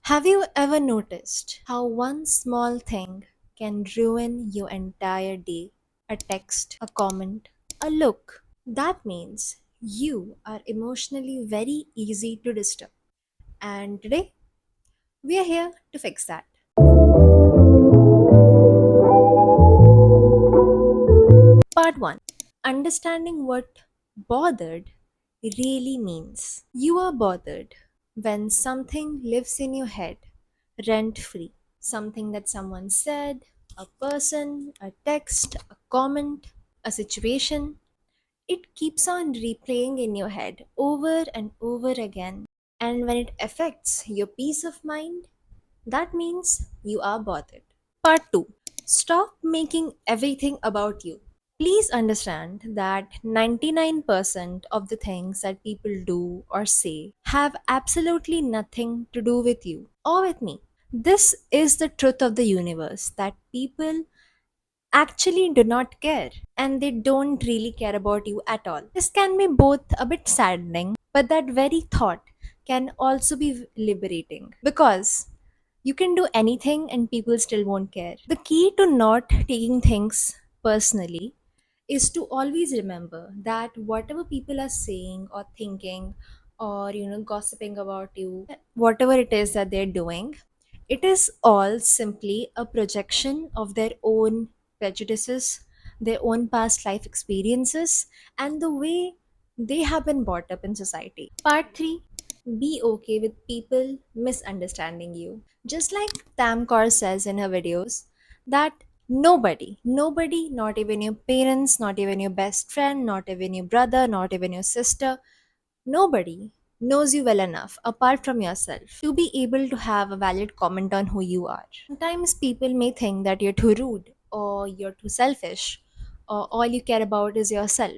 Have you ever noticed how one small thing can ruin your entire day? A text, a comment, a look. That means you are emotionally very easy to disturb. And today, we are here to fix that. Part 1. Understanding what bothered really means. You are bothered when something lives in your head rent free. Something that someone said, a person, a text, a comment, a situation. It keeps on replaying in your head over and over again. And when it affects your peace of mind, that means you are bothered. Part 2. Stop making everything about you. Please understand that 99% of the things that people do or say have absolutely nothing to do with you or with me. This is the truth of the universe that people actually do not care and they don't really care about you at all. This can be both a bit saddening, but that very thought can also be liberating because you can do anything and people still won't care. The key to not taking things personally is to always remember that whatever people are saying or thinking or gossiping about you, whatever it is that they're doing, it is all simply a projection of their own prejudices, their own past life experiences, and the way they have been brought up in society. Part 3. Be okay with people misunderstanding you. Just like Tam Kaur says in her videos, that nobody, not even your parents, not even your best friend, not even your brother, not even your sister, nobody knows you well enough apart from yourself to be able to have a valid comment on who you are. Sometimes people may think that you're too rude or you're too selfish or all you care about is yourself.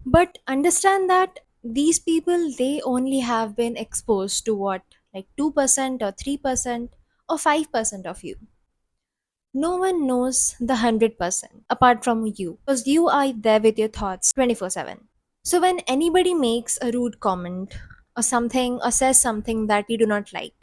But understand that these people, they only have been exposed to what, like 2% or 3% or 5% of you. No one knows the 100% apart from you because you are there with your thoughts 24/7. So when anybody makes a rude comment or something or says something that you do not like,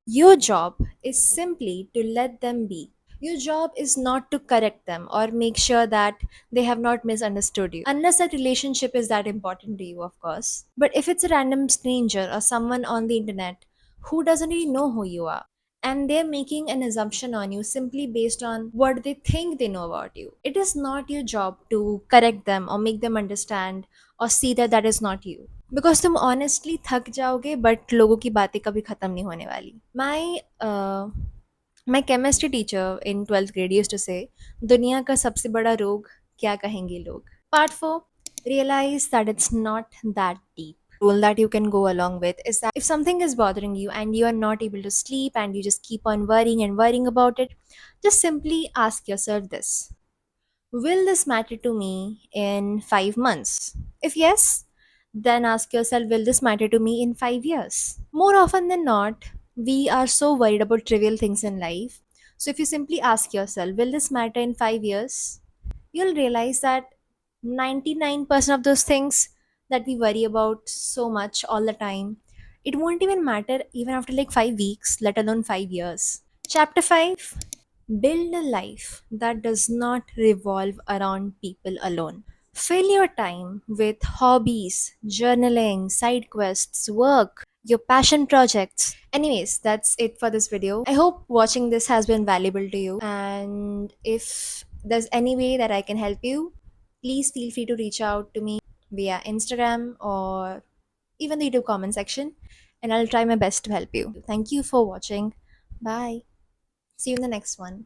your job is simply to let them be. Your job is not to correct them or make sure that they have not misunderstood you. Unless that relationship is that important to you, of course. But if it's a random stranger or someone on the internet who doesn't really know who you are, and they're making an assumption on you simply based on what they think they know about you, it is not your job to correct them or make them understand or see that that is not you. Because तुम honestly थक जाओगे but लोगों की बातें कभी ख़त्म नहीं होने वाली. My chemistry teacher in 12th grade used to say, दुनिया का सबसे बड़ा रोग क्या कहेंगे लोग. Part 4. Realize that it's not that deep. Rule that you can go along with is that if something is bothering you and you are not able to sleep and you just keep on worrying and worrying about it, just simply ask yourself this: will this matter to me in 5 months? If yes, then ask yourself, will this matter to me in 5 years? More often than not, we are so worried about trivial things in life. So if you simply ask yourself, will this matter in 5 years? You'll realize that 99% of those things that we worry about so much all the time, it won't even matter even after like 5 weeks, let alone 5 years. Chapter 5. Build a life that does not revolve around people alone. Fill your time with hobbies, journaling, side quests, work, your passion projects. Anyways, that's it for this video. I hope watching this has been valuable to you. And if there's any way that I can help you, please feel free to reach out to me via Instagram or even the YouTube comment section, and I'll try my best to help you. Thank you for watching. Bye. See you in the next one.